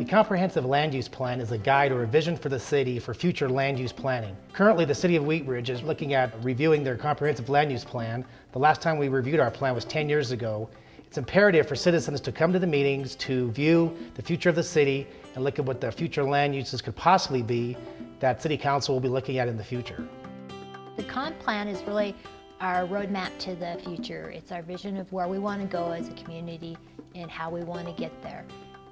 The Comprehensive Land Use Plan is a guide or a vision for the city for future land use planning. Currently, the City of Wheat Ridge is looking at reviewing their Comprehensive Land Use Plan. The last time we reviewed our plan was 10 years ago. It's imperative for citizens to come to the meetings to view the future of the city and look at what the future land uses could possibly be that City Council will be looking at in the future. The comp plan is really our roadmap to the future. It's our vision of where we want to go as a community and how we want to get there.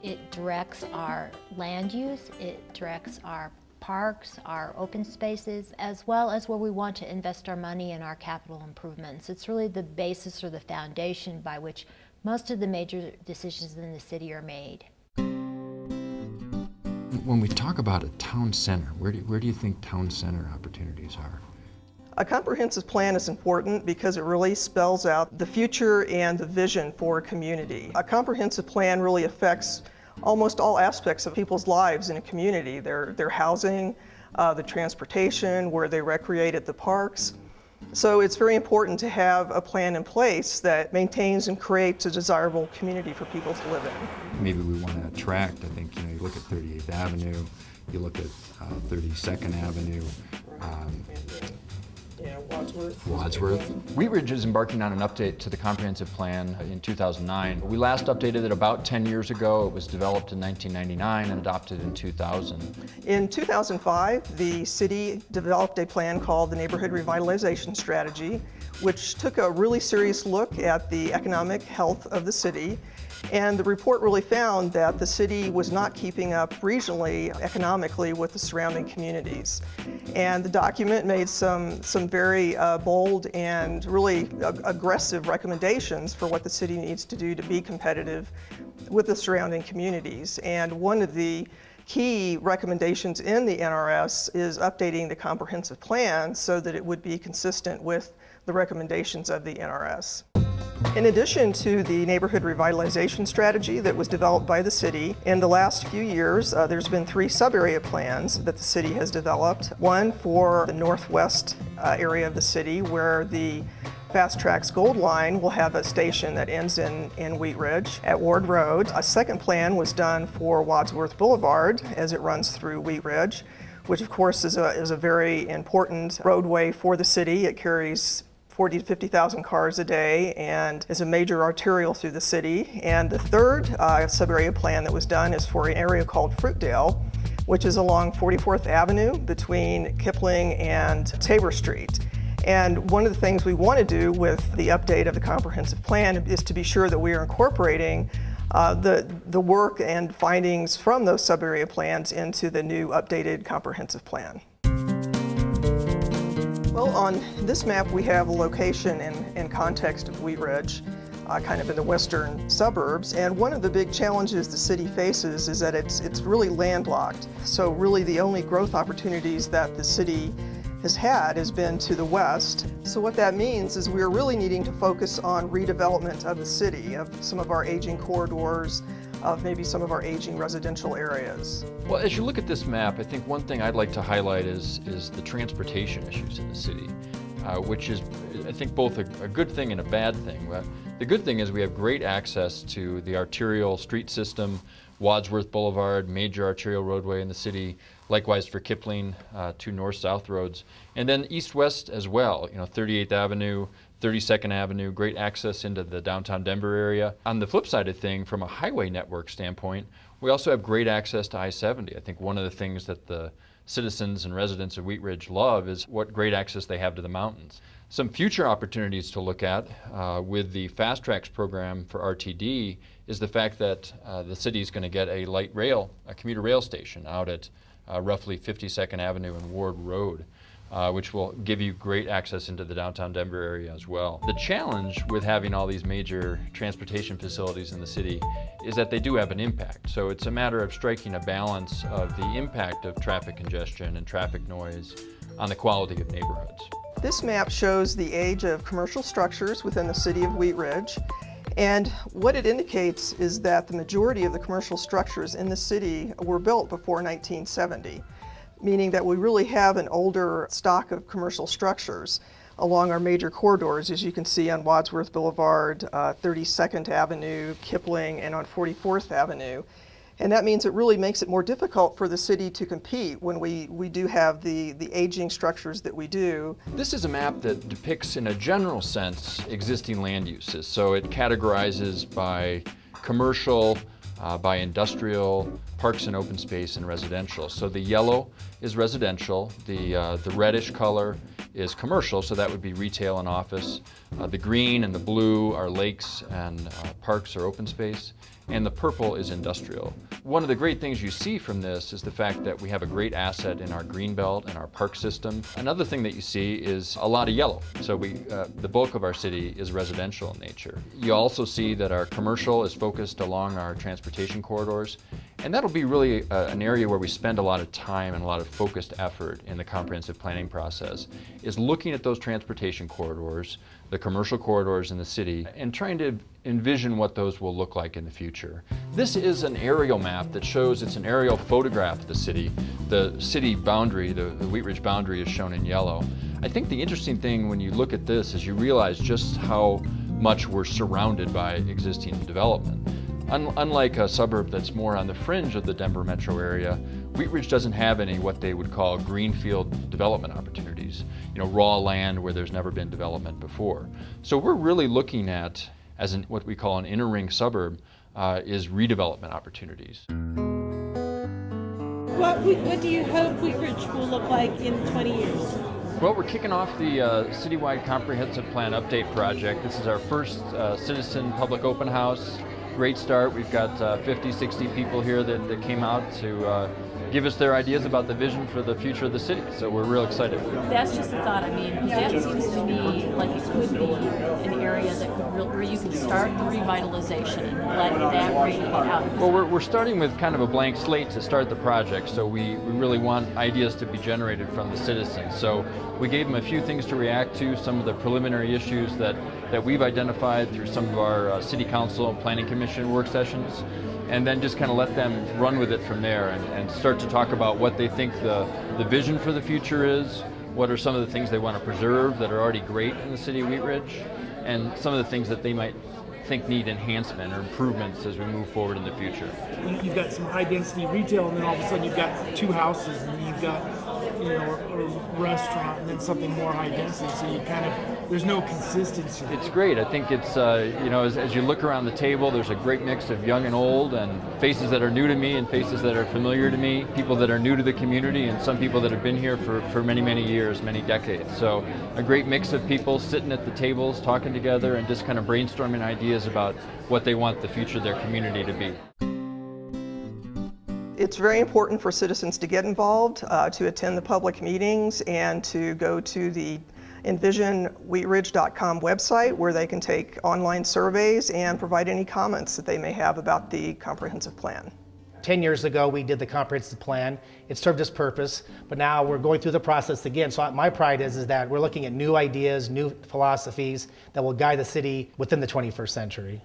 It directs our land use, it directs our parks, our open spaces, as well as where we want to invest our money in our capital improvements. It's really the basis or the foundation by which most of the major decisions in the city are made. When we talk about a town center, where do you think town center opportunities are? A comprehensive plan is important because it really spells out the future and the vision for a community. A comprehensive plan really affects almost all aspects of people's lives in a community. Their housing, the transportation, where they recreate at the parks. So it's very important to have a plan in place that maintains and creates a desirable community for people to live in. Maybe we want to attract, I think, you look at 38th Avenue, you look at 32nd Avenue, Wadsworth. Wheat Ridge is embarking on an update to the comprehensive plan in 2009. We last updated it about 10 years ago. It was developed in 1999 and adopted in 2000. In 2005, the city developed a plan called the Neighborhood Revitalization Strategy, which took a really serious look at the economic health of the city. And the report really found that the city was not keeping up regionally, economically with the surrounding communities. And the document made some very bold and really aggressive recommendations for what the city needs to do to be competitive with the surrounding communities. And one of the key recommendations in the NRS is updating the comprehensive plan so that it would be consistent with the recommendations of the NRS. In addition to the neighborhood revitalization strategy that was developed by the city, in the last few years there's been 3 sub-area plans that the city has developed. One for the northwest area of the city where the Fast Tracks Gold Line will have a station that ends in Wheat Ridge at Ward Road. A second plan was done for Wadsworth Boulevard as it runs through Wheat Ridge, which of course is a very important roadway for the city. It carries 40,000 to 50,000 cars a day and is a major arterial through the city. And the third sub-area plan that was done is for an area called Fruitdale, which is along 44th Avenue between Kipling and Tabor Street. And one of the things we want to do with the update of the comprehensive plan is to be sure that we are incorporating the work and findings from those sub-area plans into the new updated comprehensive plan. Well, on this map we have a location and context of Wheat Ridge, kind of in the western suburbs, and one of the big challenges the city faces is that it's really landlocked. So really the only growth opportunities that the city has been to the west. So what that means is we're really needing to focus on redevelopment of the city, of some of our aging corridors, of maybe some of our aging residential areas. Well, as you look at this map, I think one thing I'd like to highlight is the transportation issues in the city, which is, I think, both a good thing and a bad thing. The good thing is we have great access to the arterial street system, Wadsworth Boulevard, major arterial roadway in the city, likewise for Kipling, 2 north-south roads, and then east-west as well, 38th Avenue, 32nd Avenue, great access into the downtown Denver area. On the flip side of thing, from a highway network standpoint, we also have great access to I-70. I think one of the things that the citizens and residents of Wheat Ridge love is what great access they have to the mountains. Some future opportunities to look at with the Fast Tracks program for RTD is the fact that the city is going to get a light rail, a commuter rail station out at roughly 52nd Avenue and Ward Road, which will give you great access into the downtown Denver area as well. The challenge with having all these major transportation facilities in the city is that they do have an impact. So it's a matter of striking a balance of the impact of traffic congestion and traffic noise on the quality of neighborhoods. This map shows the age of commercial structures within the city of Wheat Ridge. And what it indicates is that the majority of the commercial structures in the city were built before 1970. Meaning that we really have an older stock of commercial structures along our major corridors, as you can see on Wadsworth Boulevard, 32nd Avenue, Kipling, and on 44th Avenue. And that means it really makes it more difficult for the city to compete when we do have the aging structures that we do. This is a map that depicts, in a general sense, existing land uses. So it categorizes by commercial, by industrial, parks and open space, and residential. So the yellow is residential, the reddish color is commercial, so that would be retail and office. The green and the blue are lakes and parks or open space, and the purple is industrial. One of the great things you see from this is the fact that we have a great asset in our green belt and our park system. Another thing that you see is a lot of yellow. So the bulk of our city is residential in nature. You also see that our commercial is focused along our transportation corridors, and that'll be really an area where we spend a lot of time and a lot of focused effort in the comprehensive planning process, is looking at those transportation corridors, the commercial corridors in the city, and trying to envision what those will look like in the future. This is an aerial map that shows, it's an aerial photograph of the city. The city boundary, the Wheat Ridge boundary, is shown in yellow. I think the interesting thing when you look at this is you realize just how much we're surrounded by existing development. Unlike a suburb that's more on the fringe of the Denver metro area, Wheat Ridge doesn't have any what they would call greenfield development opportunities, raw land where there's never been development before. So we're really looking at, as what we call an inner ring suburb, is redevelopment opportunities. What do you hope Wheat Ridge will look like in 20 years? Well, we're kicking off the Citywide Comprehensive Plan Update Project. This is our first citizen public open house. Great start. We've got 50, 60 people here that came out to give us their ideas about the vision for the future of the city. So we're real excited. That's just a thought. I mean, that seems to me like it could be an area that where you can start the revitalization and let that radiate out. Well, we're starting with kind of a blank slate to start the project, so we really want ideas to be generated from the citizens. So we gave them a few things to react to, some of the preliminary issues that we've identified through some of our City Council and Planning Commission work sessions, and then just kind of let them run with it from there and start to talk about what they think the vision for the future is, what are some of the things they want to preserve that are already great in the city of Wheat Ridge, and some of the things that they might think need enhancement or improvements as we move forward in the future. You've got some high density retail, and then all of a sudden you've got two houses, and then you've got a restaurant, and then something more high density. So you kind of, there's no consistency. It's great. I think it's as you look around the table, there's a great mix of young and old, and faces that are new to me and faces that are familiar to me, people that are new to the community, and some people that have been here for many, many years, many decades. So a great mix of people sitting at the tables, talking together, and just kind of brainstorming ideas about what they want the future of their community to be. It's very important for citizens to get involved, to attend the public meetings, and to go to the envisionwheatridge.com website where they can take online surveys and provide any comments that they may have about the comprehensive plan. 10 years ago, we did the comprehensive plan. It served its purpose, but now we're going through the process again. So my pride is that we're looking at new ideas, new philosophies that will guide the city within the 21st century.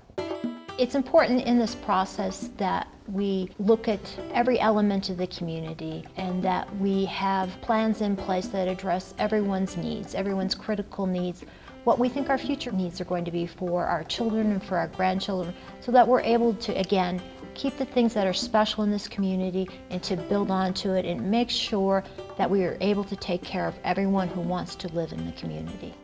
It's important in this process that we look at every element of the community and that we have plans in place that address everyone's needs, everyone's critical needs, what we think our future needs are going to be for our children and for our grandchildren, so that we're able to, again, keep the things that are special in this community and to build onto it and make sure that we are able to take care of everyone who wants to live in the community.